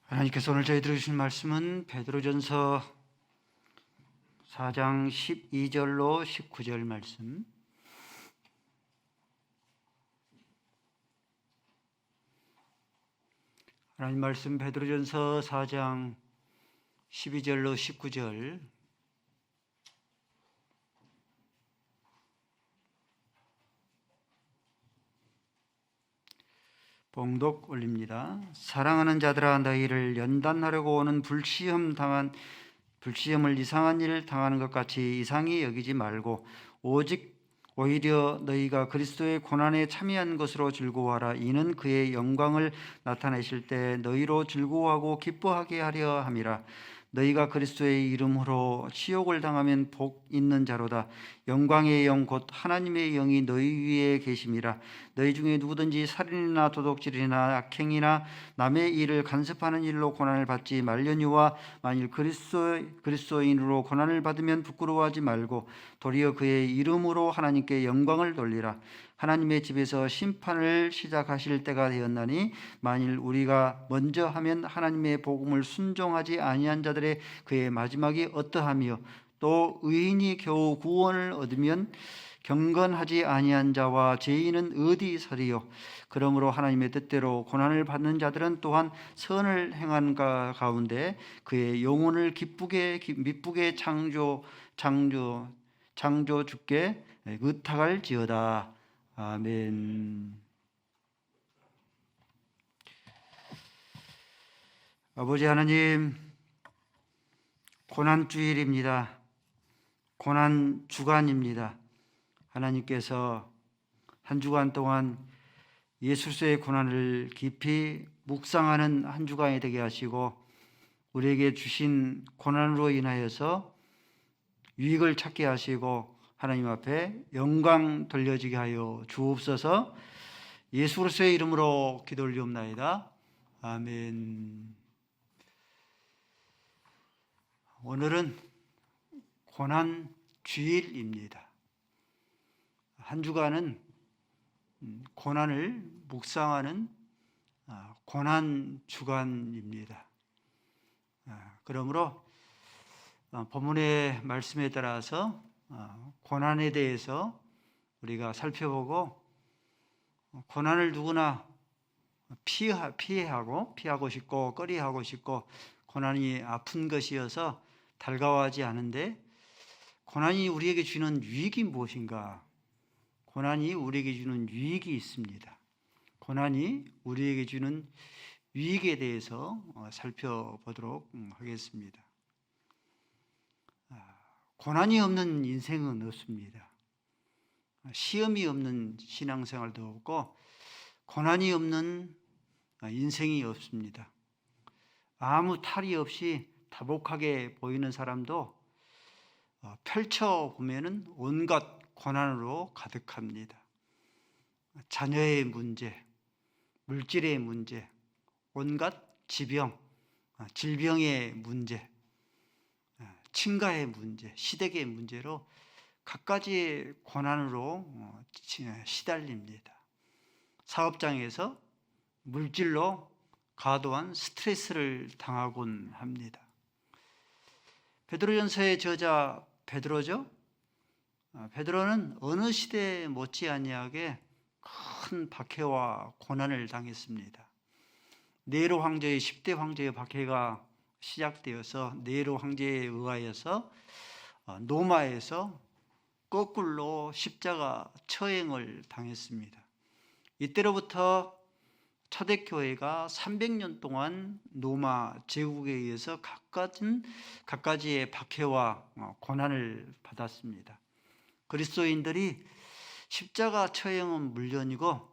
하나님께서 오늘 저희들에게 주신 말씀은 베드로전서 4장 12절로 19절 말씀. 하나님 말씀 베드로전서 4장 12절로 19절. 봉독 올립니다. 사랑하는 자들아, 너희를 연단하려고 오는 불시험을 이상한 일을 당하는 것 같이 이상히 여기지 말고 오직 오히려 너희가 그리스도의 고난에 참여한 것으로 즐거워하라. 이는 그의 영광을 나타내실 때 너희로 즐거워하고 기뻐하게 하려 함이라. 너희가 그리스도의 이름으로 치욕을 당하면 복 있는 자로다. 영광의 영 곧 하나님의 영이 너희 위에 계심이라. 너희 중에 누구든지 살인이나 도둑질이나 악행이나 남의 일을 간섭하는 일로 고난을 받지 말려니와 만일 그리스도인으로 고난을 받으면 부끄러워하지 말고 도리어 그의 이름으로 하나님께 영광을 돌리라. 하나님의 집에서 심판을 시작하실 때가 되었나니 만일 우리가 먼저 하면 하나님의 복음을 순종하지 아니한 자들의 그의 마지막이 어떠하며 또 의인이 겨우 구원을 얻으면 경건하지 아니한 자와 죄인은 어디 서리요. 그러므로 하나님의 뜻대로 고난을 받는 자들은 또한 선을 행한 가운데 그의 영혼을 미쁘게 창조 주께 의탁할지어다. 아멘. 아버지 하나님, 고난주일입니다. 고난주간입니다. 하나님께서 한 주간 동안 예수의 고난을 깊이 묵상하는 한 주간이 되게 하시고 우리에게 주신 고난으로 인하여서 유익을 찾게 하시고 하나님 앞에 영광 돌려지게 하여 주옵소서. 예수 그리스도의 이름으로 기도 올리옵나이다. 아멘. 오늘은 고난 주일입니다. 한 주간은 고난을 묵상하는 고난 주간입니다. 그러므로 본문의 말씀에 따라서 고난에 대해서 우리가 살펴보고 고난을 누구나 피하고 싶고 꺼리하고 싶고 고난이 아픈 것이어서 달가워하지 않은데 고난이 우리에게 주는 유익이 무엇인가? 고난이 우리에게 주는 유익이 있습니다. 고난이 우리에게 주는 유익에 대해서 살펴보도록 하겠습니다. 고난이 없는 인생은 없습니다. 시험이 없는 신앙생활도 없고 고난이 없는 인생이 없습니다. 아무 탈이 없이 다복하게 보이는 사람도 펼쳐보면 온갖 고난으로 가득합니다. 자녀의 문제, 물질의 문제, 온갖 질병의 문제, 친가의 문제, 시댁의 문제로 갖가지 고난으로 시달립니다. 사업장에서 물질로 과도한 스트레스를 당하곤 합니다. 베드로전서의 저자 베드로죠. 베드로는 어느 시대에 못지않게 큰 박해와 고난을 당했습니다. 네로 황제의 10대 황제의 박해가 시작되어서 네로 황제에 의하여서 로마에서 거꾸로 십자가 처형을 당했습니다. 이때로부터 초대교회가 300년 동안 로마 제국에 의해서 갖가지의 박해와 고난을 받았습니다. 그리스도인들이 십자가 처형은 물론이고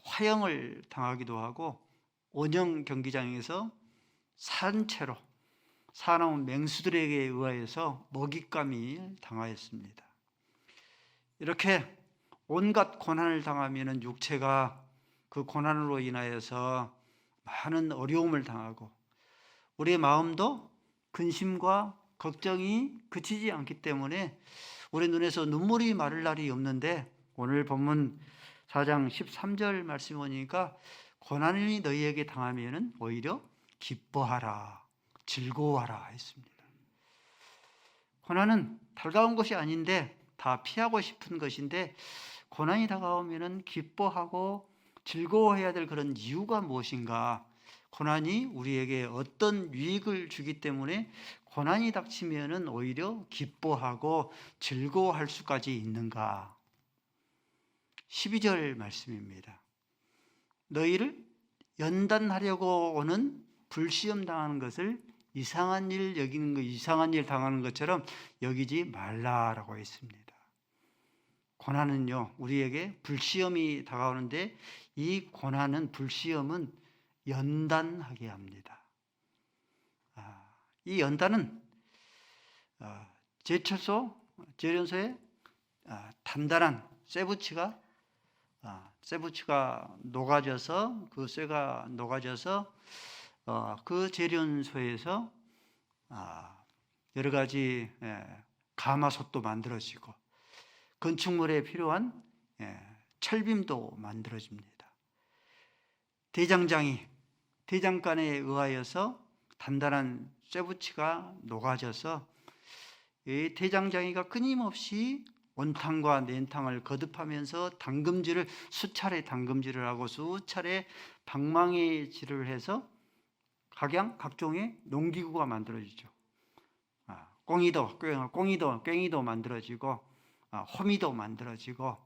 화형을 당하기도 하고 원형 경기장에서 산채로 사나운 맹수들에게 의하여서 먹잇감이 당하였습니다. 이렇게 온갖 고난을 당하면 육체가 그 고난으로 인하여서 많은 어려움을 당하고 우리의 마음도 근심과 걱정이 그치지 않기 때문에 우리 눈에서 눈물이 마를 날이 없는데 오늘 본문 4장 13절 말씀이 오니까 고난이 너희에게 당하면 오히려 기뻐하라, 즐거워하라 했습니다. 고난은 달가운 것이 아닌데 다 피하고 싶은 것인데 고난이 다가오면은 기뻐하고 즐거워해야 될 그런 이유가 무엇인가? 고난이 우리에게 어떤 유익을 주기 때문에 고난이 닥치면은 오히려 기뻐하고 즐거워할 수까지 있는가? 12절 말씀입니다. 너희를 연단하려고 오는 불시험 당하는 것을 이상한 일 여기는 것, 이상한 일 당하는 것처럼 여기지 말라라고 했습니다. 고난은요, 우리에게 불시험이 다가오는데 이 고난은, 불시험은 연단하게 합니다. 이 연단은 제철소, 재련소에 단단한 쇠붙이가 녹아져서, 그 쇠가 녹아져서 그 재련소에서 여러 가지 가마솥도 만들어지고 건축물에 필요한 철빔도 만들어집니다. 대장간에 의하여서 단단한 쇠붙이가 녹아져서 이 대장장이가 끊임없이 온탕과 냉탕을 거듭하면서 수차례 담금질을 하고 수차례 방망이질을 해서 각종의 농기구가 만들어지죠. 꽹이도 만들어지고 호미도 만들어지고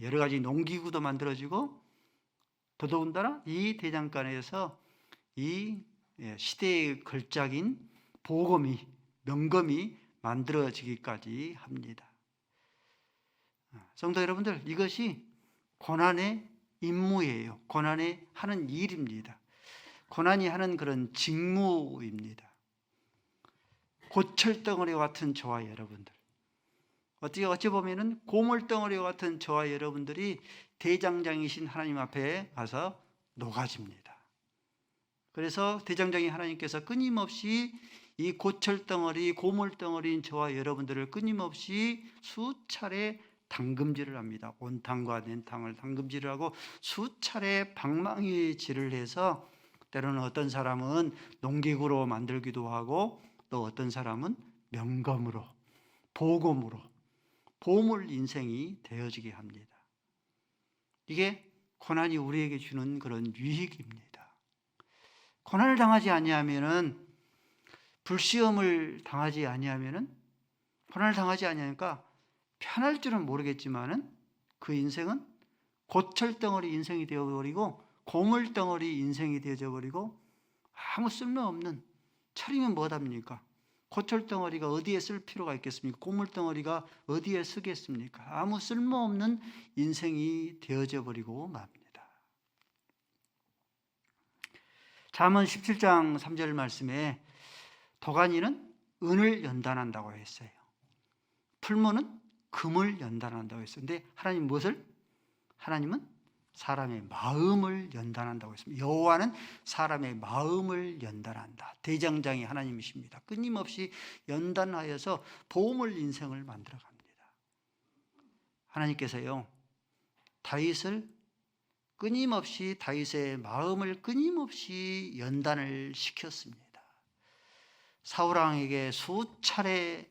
여러 가지 농기구도 만들어지고 더더군다나 이 대장간에서 이 시대의 걸작인 명검이 만들어지기까지 합니다. 성도 여러분들, 이것이 고난의 임무예요. 고난이 하는 일입니다. 고난이 하는 그런 직무입니다. 고철덩어리와 같은 저와 여러분들, 어찌 보면은 고물덩어리와 같은 저와 여러분들이 대장장이신 하나님 앞에 가서 녹아집니다. 그래서 대장장이 하나님께서 끊임없이 이 고철덩어리, 고물덩어리인 저와 여러분들을 끊임없이 수차례 담금질을 합니다. 온탕과 냉탕을 담금질을 하고 수차례 방망이질을 해서 때로는 어떤 사람은 농기구로 만들기도 하고 또 어떤 사람은 명검으로, 보검으로 보물 인생이 되어지게 합니다. 이게 고난이 우리에게 주는 그런 유익입니다. 고난을 당하지 아니하면은, 불시험을 당하지 아니하면은, 고난을 당하지 아니하니까 편할 줄은 모르겠지만은 그 인생은 고철덩어리 인생이 되어버리고 고물덩어리 인생이 되어져 버리고 아무 쓸모없는, 철이면 뭐답니까? 고철덩어리가 어디에 쓸 필요가 있겠습니까? 고물덩어리가 어디에 쓰겠습니까? 아무 쓸모없는 인생이 되어져 버리고 맙니다. 잠언 17장 3절 말씀에 도가니는 은을 연단한다고 했어요. 풀무는 금을 연단한다고 했어요. 근데 하나님 무엇을? 하나님은 사람의 마음을 연단한다고 했습니다. 여호와는 사람의 마음을 연단한다. 대장장이 하나님이십니다. 끊임없이 연단하여서 보물 인생을 만들어갑니다. 하나님께서요, 다윗의 마음을 끊임없이 연단을 시켰습니다. 사울왕에게 수차례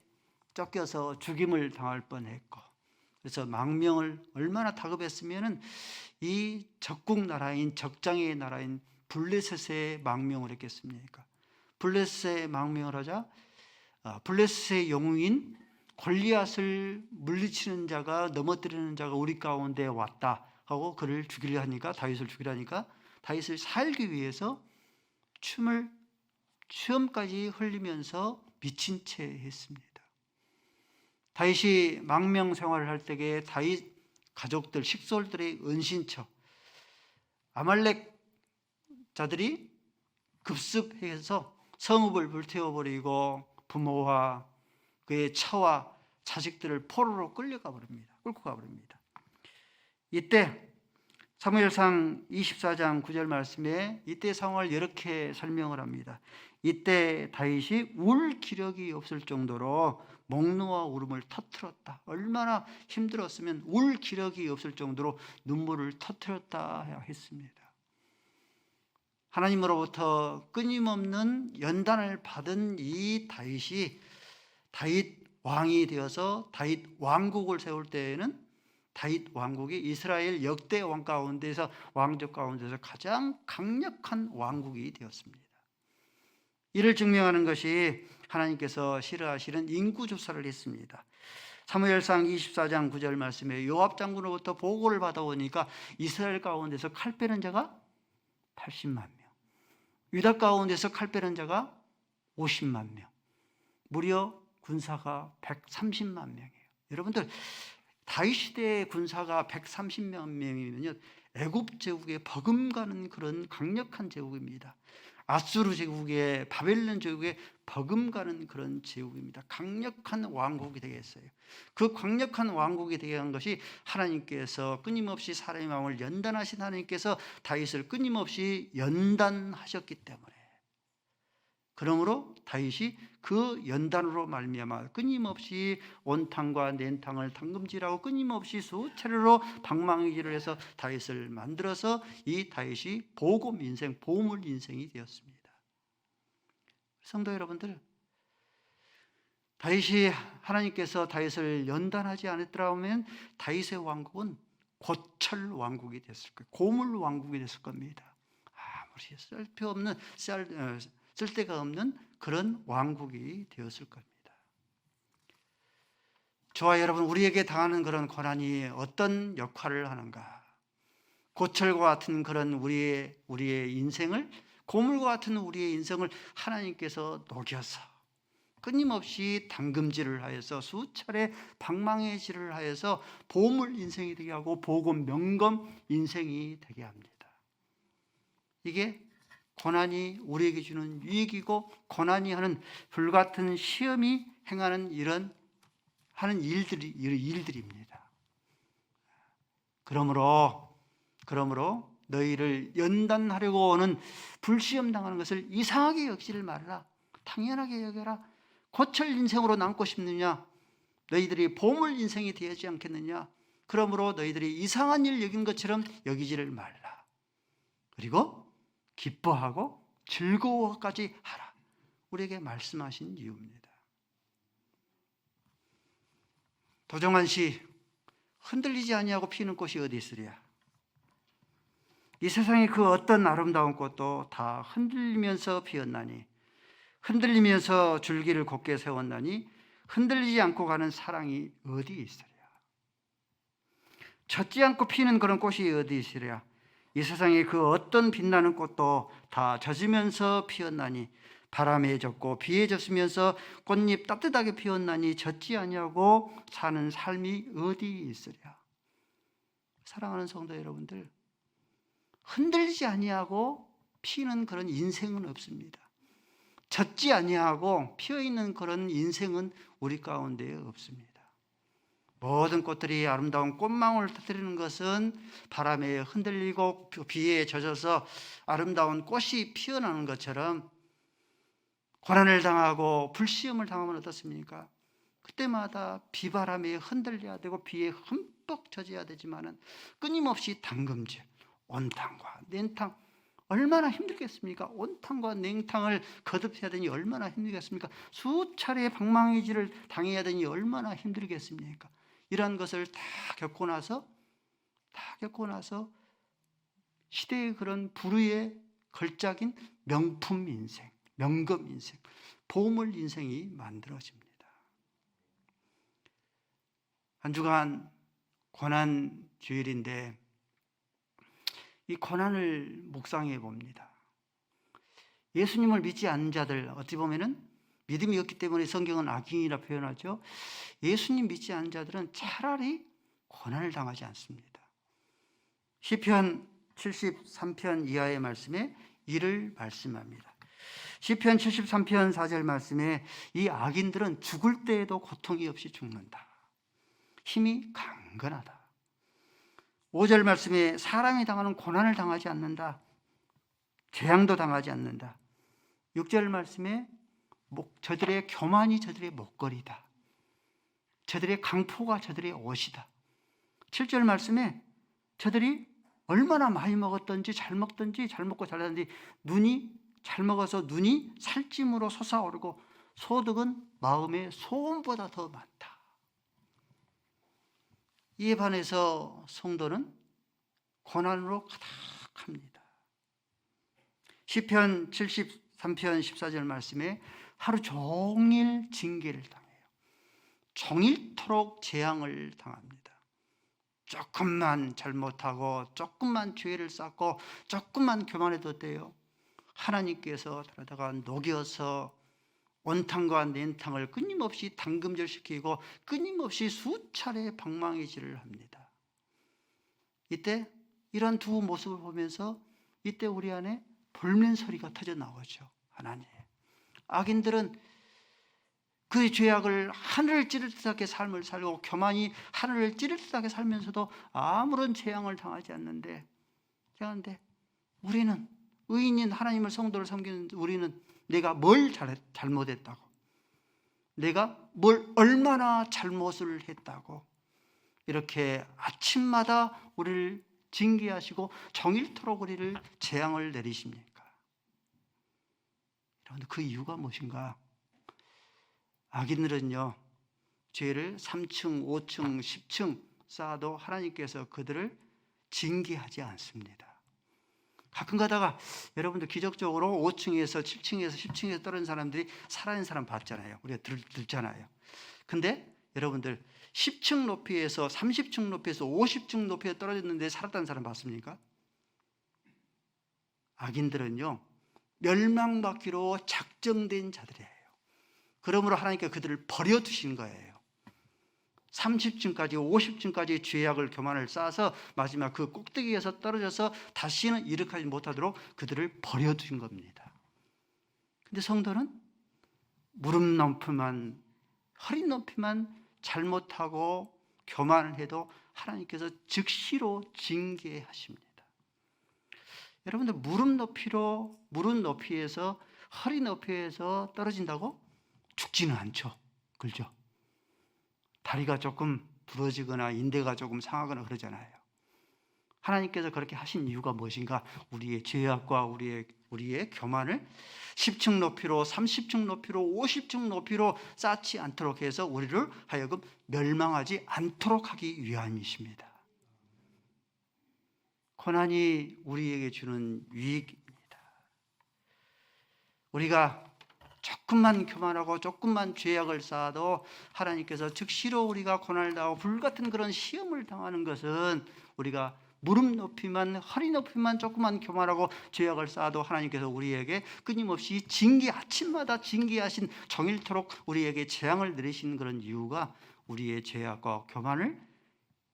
쫓겨서 죽임을 당할 뻔했고, 그래서 망명을 얼마나 다급했으면은 이 적국 나라인, 적장의 나라인 블레셋에 망명을 했겠습니까? 블레셋에 망명을 하자 블레셋의 영웅인 골리앗을 물리치는 자가, 넘어뜨리는 자가 우리 가운데 왔다 하고 그를 죽이려 하니까, 다윗을 죽이려 하니까 다윗을 살기 위해서 수염까지 흘리면서 미친 채 했습니다. 다윗이 망명 생활을 할 때에 다윗 가족들, 식솔들의 은신처, 아말렉 자들이 급습해서 성읍을 불태워버리고 부모와 그의 처와 자식들을 포로로 끌고 가버립니다. 이때 사무엘상 24장 9절 말씀에 이때 상황을 이렇게 설명을 합니다. 이때 다윗이 울 기력이 없을 정도로 목놓아 울음을 터뜨렸다. 얼마나 힘들었으면 울 기력이 없을 정도로 눈물을 터뜨렸다 했습니다. 하나님으로부터 끊임없는 연단을 받은 이 다윗이 다윗 왕이 되어서 다윗 왕국을 세울 때에는 다윗 왕국이 이스라엘 역대 왕 가운데서 왕족 가운데서 가장 강력한 왕국이 되었습니다. 이를 증명하는 것이 하나님께서 싫어하시는 인구조사를 했습니다. 사무엘상 24장 9절 말씀에 요압 장군으로부터 보고를 받아오니까 이스라엘 가운데서 칼 빼는 자가 80만 명, 유다 가운데서 칼 빼는 자가 50만 명, 무려 군사가 130만 명이에요. 여러분들, 다윗 시대의 군사가 130만 명이면요, 애굽 제국에 버금가는 그런 강력한 제국입니다. 아수르 제국에, 바벨론 제국에 버금가는 그런 제국입니다. 강력한 왕국이 되겠어요. 그 강력한 왕국이 되게 한 것이 하나님께서 끊임없이 사람의 마음을 연단하신 하나님께서 다윗을 끊임없이 연단하셨기 때문에, 그러므로 다윗이 그 연단으로 말미암아 끊임없이 온탕과 냉탕을 당금질하고 끊임없이 수차례로 방망이질을 해서 다윗을 만들어서 이 다윗이 보금 인생, 보물 인생이 되었습니다. 성도 여러분들, 다윗이, 하나님께서 다윗을 연단하지 않았더라면 다윗의 왕국은 고철 왕국이 됐을 거예요. 고물 왕국이 됐을 겁니다. 아무리 쓸데가 없는 그런 왕국이 되었을 겁니다. 저와 여러분, 우리에게 당하는 그런 고난이 어떤 역할을 하는가? 고철과 같은 그런 우리의 인생을, 고물과 같은 우리의 인생을 하나님께서 녹여서 끊임없이 당금질을 하여서 수차례 방망이질을 하여서 보물 인생이 되게 하고 복음 명검 인생이 되게 합니다. 이게 고난이 우리에게 주는 유익이고, 고난이 하는 불같은 시험이 행하는 하는 일들입니다. 그러므로 너희를 연단하려고 오는 불시험 당하는 것을 이상하게 여기지를 말라. 당연하게 여겨라. 고철 인생으로 남고 싶느냐? 너희들이 보물 인생이 되지 않겠느냐? 그러므로 너희들이 이상한 일 여긴 것처럼 여기지를 말라. 그리고 기뻐하고 즐거워까지 하라. 우리에게 말씀하신 이유입니다. 도정한 시, 흔들리지 아니하고 피는 꽃이 어디 있으랴? 이 세상의 그 어떤 아름다운 꽃도 다 흔들리면서 피었나니, 흔들리면서 줄기를 곧게 세웠나니 흔들리지 않고 가는 사랑이 어디 있으랴? 젖지 않고 피는 그런 꽃이 어디 있으랴? 이 세상에 그 어떤 빛나는 꽃도 다 젖으면서 피었나니, 바람에 젖고 비에 젖으면서 꽃잎 따뜻하게 피었나니 젖지 아니하고 사는 삶이 어디 있으랴? 사랑하는 성도 여러분들, 흔들리지 아니하고 피는 그런 인생은 없습니다. 젖지 아니하고 피어있는 그런 인생은 우리 가운데 없습니다. 모든 꽃들이 아름다운 꽃망울을 터뜨리는 것은 바람에 흔들리고 비에 젖어서 아름다운 꽃이 피어나는 것처럼, 고난을 당하고 불시험을 당하면 어떻습니까? 그때마다 비바람에 흔들려야 되고 비에 흠뻑 젖어야 되지만은 끊임없이 당금질, 온탕과 냉탕, 얼마나 힘들겠습니까? 온탕과 냉탕을 거듭해야 되니 얼마나 힘들겠습니까? 수차례 방망이질을 당해야 되니 얼마나 힘들겠습니까? 이러한 것을 다 겪고 나서 시대의 그런 불의의 걸작인 명품 인생, 명금 인생, 보물 인생이 만들어집니다. 한 주간 고난 주일인데 이 고난을 묵상해 봅니다. 예수님을 믿지 않는 자들, 어찌 보면은 믿음이 없기 때문에 성경은 악인이라 표현하죠. 예수님 믿지 않는 자들은 차라리 고난을 당하지 않습니다. 시편 73편 이하의 말씀에 이를 말씀합니다. 시편 73편 4절 말씀에 이 악인들은 죽을 때에도 고통이 없이 죽는다. 힘이 강건하다. 5절 말씀에 사람이 당하는 고난을 당하지 않는다. 재앙도 당하지 않는다. 6절 말씀에 저들의 교만이 저들의 목걸이다. 저들의 강포가 저들의 옷이다. 7절 말씀에 저들이 얼마나 많이 먹었든지 잘 먹든지 잘 먹고 잘 자든지 눈이 잘 먹어서 눈이 살찜으로 솟아오르고 소득은 마음의 소원보다 더 많다. 이에 반해서 성도는 고난으로 가득합니다. 시편 73편 14절 말씀에 하루 종일 징계를 당해요. 종일토록 재앙을 당합니다. 조금만 잘못하고 조금만 죄를 쌓고 조금만 교만해도 돼요. 하나님께서 다르다가 녹여서 온탕과 냉탕을 끊임없이 담금질시키고 끊임없이 수차례 방망이질을 합니다. 이때 이런 두 모습을 보면서 이때 우리 안에 볼멘 소리가 터져 나오죠. 하나님, 악인들은 그 죄악을 하늘을 찌를 듯하게 삶을 살고 교만이 하늘을 찌를 듯하게 살면서도 아무런 재앙을 당하지 않는데 우리는 의인인 하나님을 성도를 섬기는 우리는 내가 뭘 잘못했다고, 내가 뭘 얼마나 잘못을 했다고 이렇게 아침마다 우리를 징계하시고 종일토록 우리를 재앙을 내리십니까? 여러분, 그 이유가 무엇인가? 악인들은요, 죄를 3층, 5층, 10층 쌓아도 하나님께서 그들을 징계하지 않습니다. 가끔 가다가 여러분들 기적적으로 5층에서 7층에서 10층에서 떨어진 사람들이 살아있는 사람 봤잖아요. 우리가 듣잖아요. 근데 여러분들 10층 높이에서 30층 높이에서 50층 높이에 떨어졌는데 살았다는 사람 봤습니까? 악인들은요, 멸망받기로 작정된 자들이에요. 그러므로 하나님께서 그들을 버려두신 거예요. 30층까지 50층까지 죄악을 교만을 쌓아서 마지막 그 꼭대기에서 떨어져서 다시는 일으키지 못하도록 그들을 버려두신 겁니다. 근데 성도는 무릎 높이만 허리 높이만 잘못하고 교만을 해도 하나님께서 즉시로 징계하십니다. 여러분들 무릎 높이에서 허리 높이에서 떨어진다고 죽지는 않죠. 그렇죠? 다리가 조금 부러지거나 인대가 조금 상하거나 그러잖아요. 하나님께서 그렇게 하신 이유가 무엇인가? 우리의 죄악과 우리의 교만을 10층 높이로 30층 높이로 50층 높이로 쌓지 않도록 해서 우리를 하여금 멸망하지 않도록 하기 위함이십니다. 고난이 우리에게 주는 유익입니다. 우리가 조금만 교만하고 조금만 죄악을 쌓아도 하나님께서 즉시로 우리가 고난을 당하고 불같은 그런 시험을 당하는 것은 우리가 무릎 높이만 허리 높이만 조금만 교만하고 죄악을 쌓아도 하나님께서 우리에게 끊임없이 아침마다 징계하신 종일토록 우리에게 재앙을 내리시는 그런 이유가 우리의 죄악과 교만을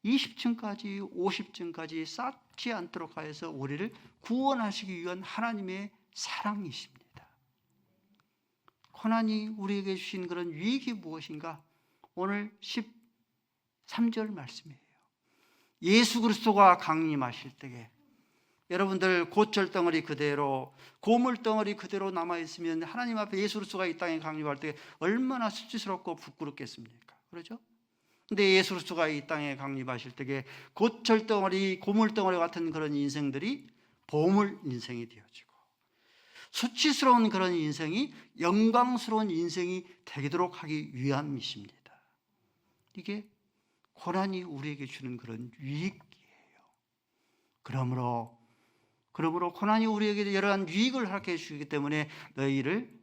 20층까지 50층까지 쌓지 않도록 하여서 우리를 구원하시기 위한 하나님의 사랑이십니다. 고난이 우리에게 주신 그런 유익이 무엇인가? 오늘 13절 말씀이에요. 예수 그리스도가 강림하실 때에 여러분들 곧절덩어리 그대로 고물덩어리 그대로 남아있으면 하나님 앞에 예수 그리스도가 이 땅에 강림할 때 얼마나 수치스럽고 부끄럽겠습니까? 그렇죠? 근데 예수 그리스도가 이 땅에 강림하실 때에 곧절덩어리 고물덩어리 같은 그런 인생들이 보물 인생이 되어지고 수치스러운 그런 인생이 영광스러운 인생이 되도록 하기 위함이십니다. 이게 고난이 우리에게 주는 그런 유익이에요. 그러므로 고난이 우리에게 여러한 유익을 허락해 주기 때문에 너희를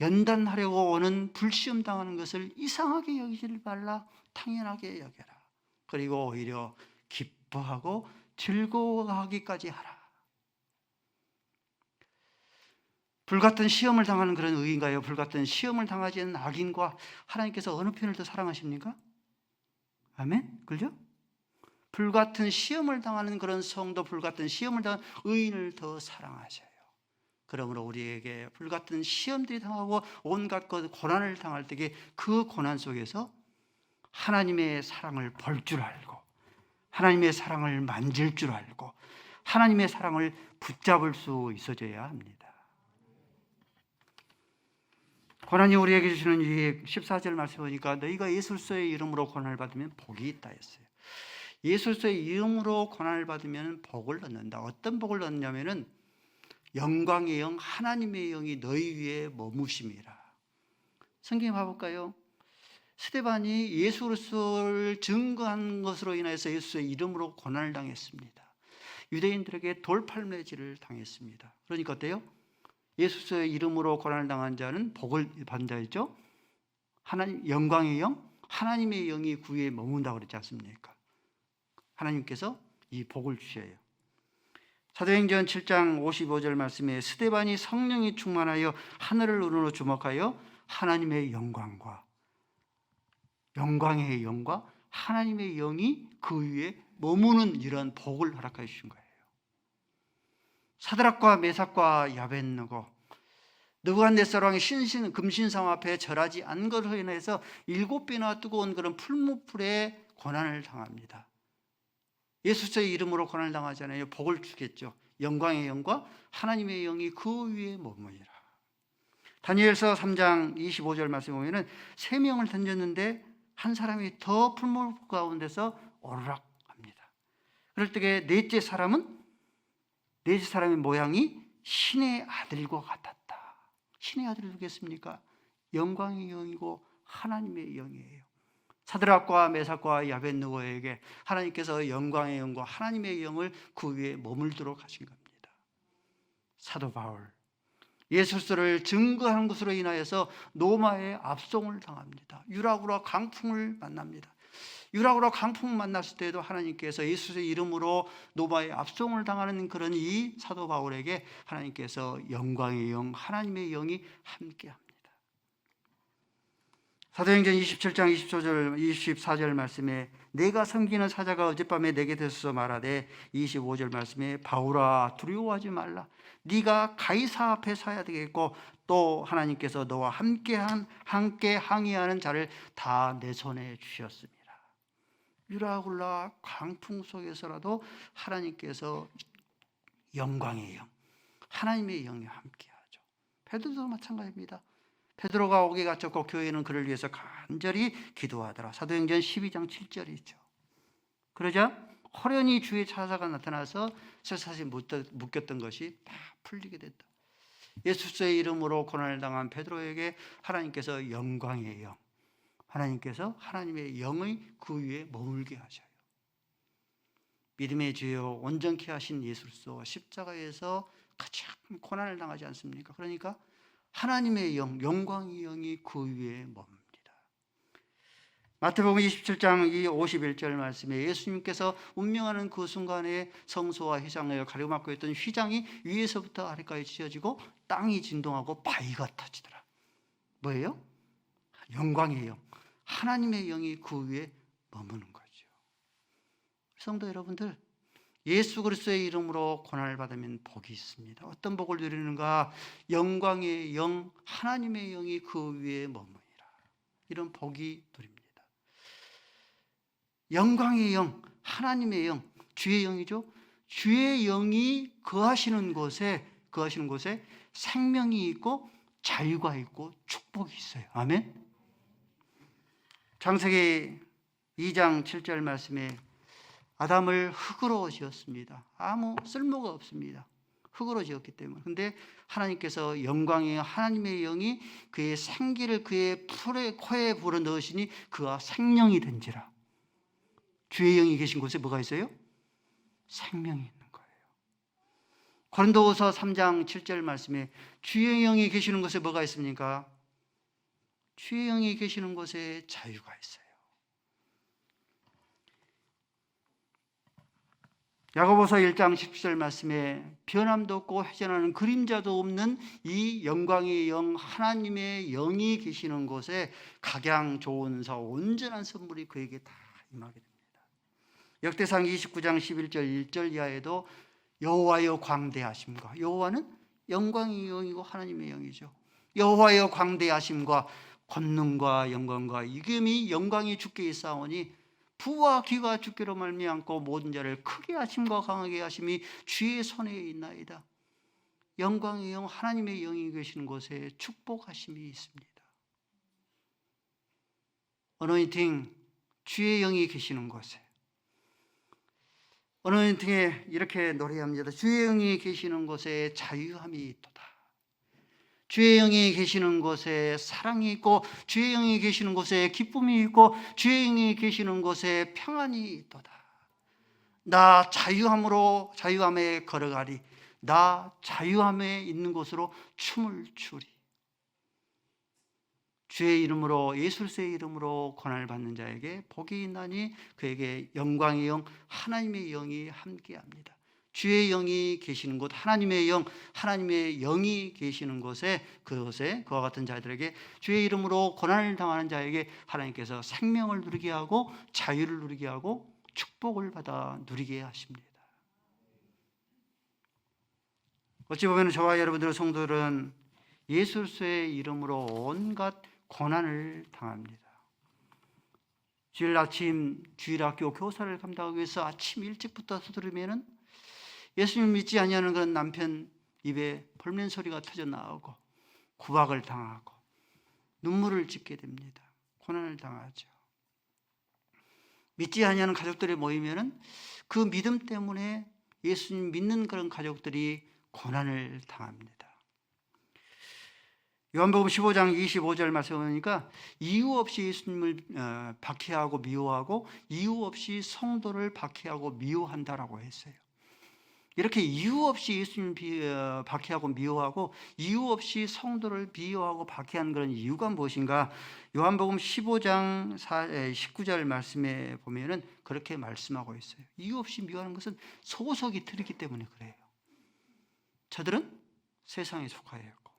연단하려고 오는 불시험 당하는 것을 이상하게 여기지 말라, 당연하게 여겨라. 그리고 오히려 기뻐하고 즐거워하기까지 하라. 불같은 시험을 당하는 그런 의인가요? 불같은 시험을 당하지 않는 악인과 하나님께서 어느 편을 더 사랑하십니까? 아멘? 그죠? 불같은 시험을 당하는 그런 성도, 불같은 시험을 당하는 의인을 더 사랑하셔요. 그러므로 우리에게 불같은 시험들이 당하고 온갖 고난을 당할 때에 그 고난 속에서 하나님의 사랑을 볼 줄 알고 하나님의 사랑을 만질 줄 알고 하나님의 사랑을 붙잡을 수 있어져야 합니다. 고난이 우리에게 주시는 유익 14절 말씀 보니까 너희가 예수 그리스도의 이름으로 고난을 받으면 복이 있다 했어요. 예수의 이름으로 고난을 받으면 복을 얻는다. 어떤 복을 얻냐면은 영광의 영, 하나님의 영이 너희 위에 머무심이라. 성경 봐볼까요? 스데반이 예수 그리스도를 증거한 것으로 인해서 예수의 이름으로 고난을 당했습니다. 유대인들에게 돌팔매질을 당했습니다. 그러니까 어때요? 예수의 이름으로 고난을 당한 자는 복을 받는 자였죠. 하나님 영광의 영, 하나님의 영이 그 위에 머문다고 그랬지 않습니까? 하나님께서 이 복을 주셔요. 사도행전 7장 55절 말씀에 스데반이 성령이 충만하여 하늘을 눈으로 주목하여 하나님의 영광과 영광의 영과 하나님의 영이 그 위에 머무는 이런 복을 허락해 주신 거예요. 사드락과 메삭과 야벳느고 느부갓네살 왕의 금신상 앞에 절하지 않은 것으로 인해서 7배나 뜨거운 그런 풀무불에 고난을 당합니다. 예수의 이름으로 고난을 당하잖아요. 복을 주겠죠. 영광의 영과 하나님의 영이 그 위에 머무니라. 다니엘서 3장 25절 말씀에 보면은 3명을 던졌는데 한 사람이 더 풀무불 가운데서 오르락 합니다. 그럴 때 넷째 사람의 모양이 신의 아들과 같았다. 신의 아들이 누구겠습니까? 영광의 영이고 하나님의 영이에요. 사드락과 메삭과 야벳느고에게 하나님께서 영광의 영과 하나님의 영을 그 위에 머물도록 하신 겁니다. 사도 바울 예수 그리스도를 증거하는 것으로 인하여서 로마의 압송을 당합니다. 유라굴로 강풍을 만납니다. 유라굴로 강풍을 만났을 때에도 하나님께서 예수의 이름으로 로마의 압송을 당하는 그런 이 사도 바울에게 하나님께서 영광의 영, 하나님의 영이 함께합니다. 사도행전 27장 24절 말씀에 내가 섬기는 사자가 어젯밤에 내게 들어서 말하되 25절 말씀에 바울아 두려워하지 말라. 네가 가이사 앞에 서야 되겠고 또 하나님께서 너와 함께 항의하는 자를 다 내 손에 주셨습니다. 유라굴라 광풍 속에서라도 하나님께서 영광의 영, 하나님의 영이 함께하죠. 베드로도 마찬가지입니다. 베드로가 옥에 갇혔고 교회는 그를 위해서 간절히 기도하더라. 사도행전 12장 7절이죠. 그러자 호련히 주의 천사가 나타나서 쇠사슬에 묶였던 것이 다 풀리게 됐다. 예수의 이름으로 고난을 당한 베드로에게 하나님께서 영광의 영, 하나님께서 하나님의 영의 그 위에 머물게 하셔요. 믿음의 주여 온전케 하신 예수 그리스도 십자가에서 가장 고난을 당하지 않습니까? 그러니까 하나님의 영, 영광의 영이 그 위에 머뭅니다. 마태복음 27장 51절 말씀에 예수님께서 운명하는 그 순간에 성소와 휘장을 가로막고 있던 휘장이 위에서부터 아래까지 찢어지고 땅이 진동하고 바위가 터지더라. 뭐예요? 영광의 영, 하나님의 영이 그 위에 머무는 거죠. 성도 여러분들, 예수 그리스도의 이름으로 고난을 받으면 복이 있습니다. 어떤 복을 누리는가? 영광의 영, 하나님의 영이 그 위에 머무니라. 이런 복이 누립니다. 영광의 영, 하나님의 영, 주의 영이죠. 주의 영이 거하시는 곳에 생명이 있고 자유가 있고 축복이 있어요. 아멘. 창세기 2장 7절 말씀에 아담을 흙으로 지었습니다. 아무 쓸모가 없습니다. 흙으로 지었기 때문에. 그런데 하나님께서 영광의 하나님의 영이 그의 생기를 그의 코에 불어넣으시니 그가 생명이 된지라. 주의 영이 계신 곳에 뭐가 있어요? 생명이 있는 거예요. 고린도후서 3장 7절 말씀에 주의 영이 계시는 곳에 뭐가 있습니까? 주의 영이 계시는 곳에 자유가 있어요. 야고보서 1장 10절 말씀에 변함도 없고 회전하는 그림자도 없는 이 영광의 영, 하나님의 영이 계시는 곳에 각양 좋은 사 온전한 선물이 그에게 다 임하게 됩니다. 역대상 29장 11절 1절 이하에도 여호와여 광대하심과, 여호와는 영광의 영이고 하나님의 영이죠. 여호와여 광대하심과 권능과 영광과 이김이 영광이 주께 있사오니 부와 귀가 주께로 말미암고 모든 자를 크게 하심과 강하게 하심이 주의 손에 있나이다. 영광의 영, 하나님의 영이 계시는 곳에 축복하심이 있습니다. 어노인팅, 주의 영이 계시는 곳에 어느 등에 이렇게 노래합니다. 주의 영이 계시는 곳에 자유함이 있도다. 주의 영이 계시는 곳에 사랑이 있고, 주의 영이 계시는 곳에 기쁨이 있고, 주의 영이 계시는 곳에 평안이 있도다. 나 자유함에 걸어가리. 나 자유함에 있는 곳으로 춤을 추리. 주의 이름으로, 예수 그리스도의 이름으로 고난을 받는 자에게 복이 있나니 그에게 영광의 영, 하나님의 영이 함께합니다. 주의 영이 계시는 곳, 하나님의 영이 계시는 곳에, 그곳에 그와 같은 자들에게, 주의 이름으로 고난을 당하는 자에게 하나님께서 생명을 누리게 하고 자유를 누리게 하고 축복을 받아 누리게 하십니다. 어찌 보면 저와 여러분들 성도들은 예수 그리스도의 이름으로 온갖 고난을 당합니다. 주일 아침 주일학교 교사를 감당하기 위해서 아침 일찍부터 서두르면은 예수님 믿지 아니하는 그런 남편 입에 볼멘 소리가 터져 나오고 구박을 당하고 눈물을 짓게 됩니다. 고난을 당하죠. 믿지 아니하는 가족들이 모이면은 그 믿음 때문에 예수님 믿는 그런 가족들이 고난을 당합니다. 요한복음 15장 25절 말씀을 보니까 이유 없이 예수님을 박해하고 미워하고 이유 없이 성도를 박해하고 미워한다라고 했어요. 이렇게 이유 없이 예수님을 박해하고 미워하고 이유 없이 성도를 미워하고 박해하는 그런 이유가 무엇인가? 요한복음 15장 19절 말씀에 보면은 그렇게 말씀하고 있어요. 이유 없이 미워하는 것은 소속이 들이기 때문에 그래요. 저들은 세상에 속하여 있고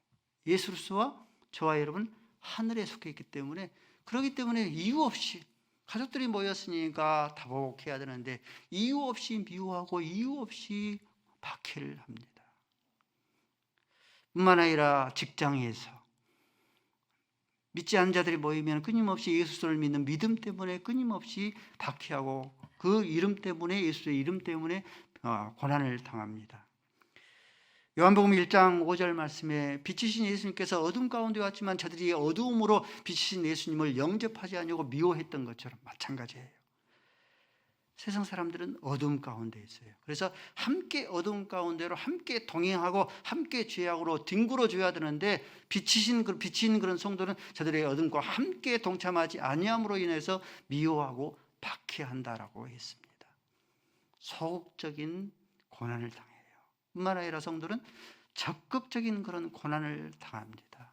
예수 그리스도와 저와 여러분 하늘에 속해 있기 때문에, 그렇기 때문에 이유 없이 가족들이 모였으니까 다복해야 되는데 이유 없이 미워하고 이유 없이 박해를 합니다. 뿐만 아니라 직장에서 믿지 않는 자들이 모이면 끊임없이 예수를 믿는 믿음 때문에 끊임없이 박해하고 그 이름 때문에, 예수의 이름 때문에 고난을 당합니다. 요한복음 1장 5절 말씀에 빛이신 예수님께서 어둠 가운데 왔지만 저들이 어두움으로 빛이신 예수님을 영접하지 않으려고 미워했던 것처럼 마찬가지예요. 세상 사람들은 어둠 가운데 있어요. 그래서 함께 어둠 가운데로 함께 동행하고 함께 죄악으로 뒹굴어 줘야 되는데 빛인 그런 성도는 저들의 어둠과 함께 동참하지 아니함으로 인해서 미워하고 박해한다라고 했습니다. 소극적인 고난을 당해요. 뿐만 아니라 성도는 적극적인 그런 고난을 당합니다.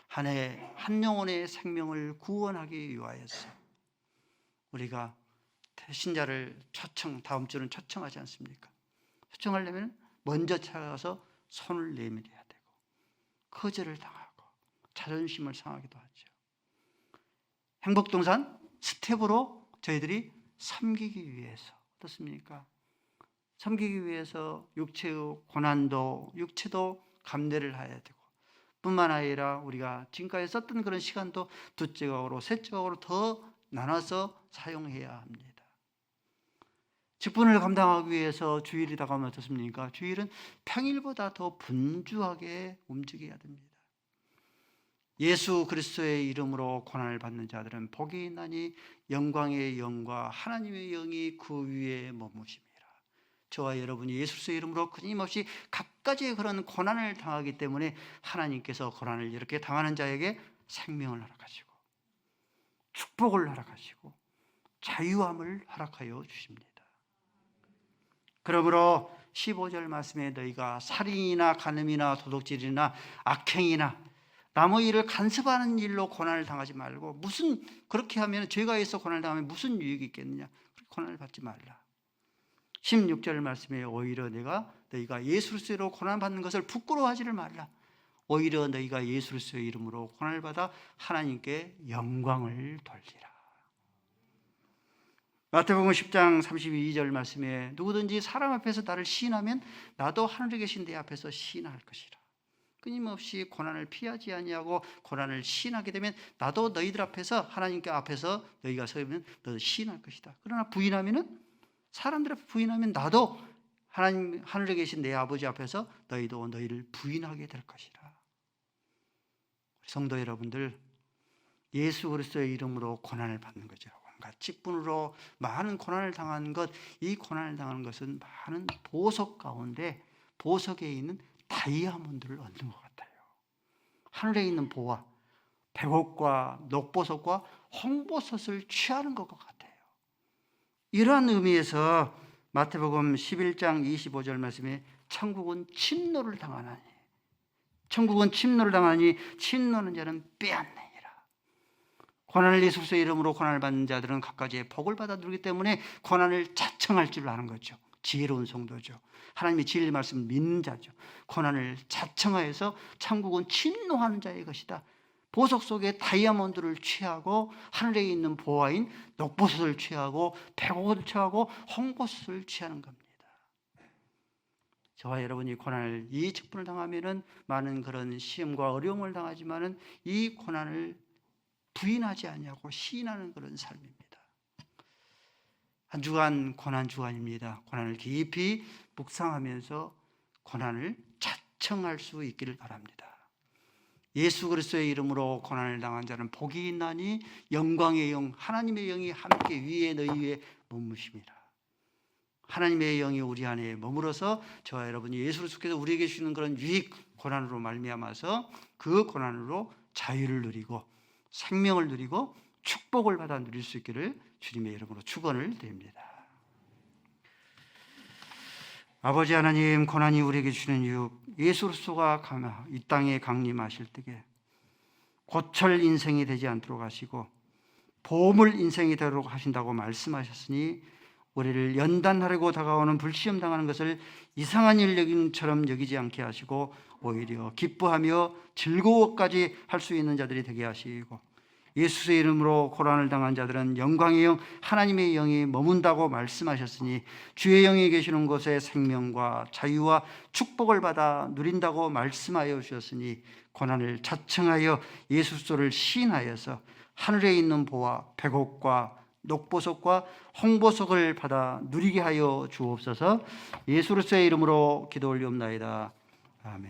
한 영혼의 생명을 구원하기 위하여서 우리가 신자를 다음 주는 초청하지 않습니까? 초청하려면 먼저 찾아가서 손을 내밀어야 되고 거절을 당하고 자존심을 상하기도 하죠. 행복동산 스텝으로 저희들이 섬기기 위해서, 어떻습니까? 섬기기 위해서 육체의 고난도, 육체도 감내를 해야 되고, 뿐만 아니라 우리가 지금까지 썼던 그런 시간도 두 조각으로, 세 조각으로 더 나눠서 사용해야 합니다. 직분을 감당하기 위해서 주일이 다가오면 어떻습니까? 주일은 평일보다 더 분주하게 움직여야 됩니다. 예수 그리스도의 이름으로 고난을 받는 자들은 복이 있나니 영광의 영과 하나님의 영이 그 위에 머무십니다. 저와 여러분이 예수 그리스도의 이름으로 끊임없이 갖가지의 그런 고난을 당하기 때문에 하나님께서 고난을 이렇게 당하는 자에게 생명을 허락하시고 축복을 허락하시고 자유함을 허락하여 주십니다. 그러므로 15절 말씀에 너희가 살인이나 간음이나 도둑질이나 악행이나 남의 일을 간섭하는 일로 고난을 당하지 말고, 무슨 그렇게 하면 죄가 있어 고난을 당하면 무슨 유익이 있겠느냐, 고난을 받지 말라. 16절 말씀에 오히려 너희가 예수 그리스도로 고난 받는 것을 부끄러워하지를 말라. 오히려 너희가 예수 그리스도의 이름으로 고난을 받아 하나님께 영광을 돌리라. 마태복음 10장 32절 말씀에 누구든지 사람 앞에서 나를 시인하면 나도 하늘에 계신 내 앞에서 시인할 것이라. 끊임없이 고난을 피하지 아니하고 고난을 시인하게 되면 나도 너희들 앞에서, 하나님께 앞에서 너희가 서면 너도 시인할 것이다. 그러나 부인하면은, 사람들 앞에 부인하면 나도 하나님 하늘에 계신 내 아버지 앞에서 너희도 너희를 부인하게 될 것이라. 성도 여러분들, 예수 그리스도의 이름으로 고난을 받는 거죠. 양과 직분으로 많은 고난을 당한 것, 이 고난을 당하는 것은 많은 보석 가운데 보석에 있는 다이아몬드를 얻는 것 같아요. 하늘에 있는 보화, 백옥과 녹보석과 홍보석을 취하는 것 같아요. 이러한 의미에서 마태복음 11장 25절 말씀에 천국은 침노를 당하나니, 천국은 침노를 당하니 침노는 자는 빼앗느니라. 고난을 예수의 이름으로 고난을 받는 자들은 각가지의 복을 받아 누리기 때문에 고난을 자청할 줄 아는 거죠. 지혜로운 성도죠. 하나님의 진리 말씀을 믿는 자죠. 고난을 자청하여서 천국은 침노하는 자의 것이다. 보석 속에 다이아몬드를 취하고 하늘에 있는 보화인 녹보석을 취하고 백옥을 취하고 홍보석을 취하는 겁니다. 저와 여러분이 고난을, 이 직분을 당하면은 많은 그런 시험과 어려움을 당하지만은 이 고난을 부인하지 아니하고 시인하는 그런 삶입니다. 한 주간 고난 주간입니다. 고난을 깊이 묵상하면서 고난을 자청할 수 있기를 바랍니다. 예수 그리스도의 이름으로 고난을 당한 자는 복이 있나니 영광의 영, 하나님의 영이 함께 위에 너희 위에 머무십니다. 하나님의 영이 우리 안에 머물어서 저와 여러분이 예수 그리스도께서 우리에게 주시는 그런 유익, 고난으로 말미암아서 그 고난으로 자유를 누리고 생명을 누리고 축복을 받아 누릴 수 있기를 주님의 이름으로 축원을 드립니다. 아버지 하나님, 고난이 우리에게 주는 유익, 예수 그리스도가 이 땅에 강림하실 때에 고철 인생이 되지 않도록 하시고 보물 인생이 되도록 하신다고 말씀하셨으니 우리를 연단하려고 다가오는 불시험 당하는 것을 이상한 일처럼 여기지 않게 하시고 오히려 기뻐하며 즐거워까지 할 수 있는 자들이 되게 하시고, 예수의 이름으로 고난을 당한 자들은 영광의 영, 하나님의 영이 머문다고 말씀하셨으니 주의 영이 계시는 곳에 생명과 자유와 축복을 받아 누린다고 말씀하여 주셨으니 고난을 자청하여 예수 그리스도를 시인하여서 하늘에 있는 보화, 백옥과 녹보석과 홍보석을 받아 누리게 하여 주옵소서. 예수 그리스도의 이름으로 기도 올리옵나이다. 아멘.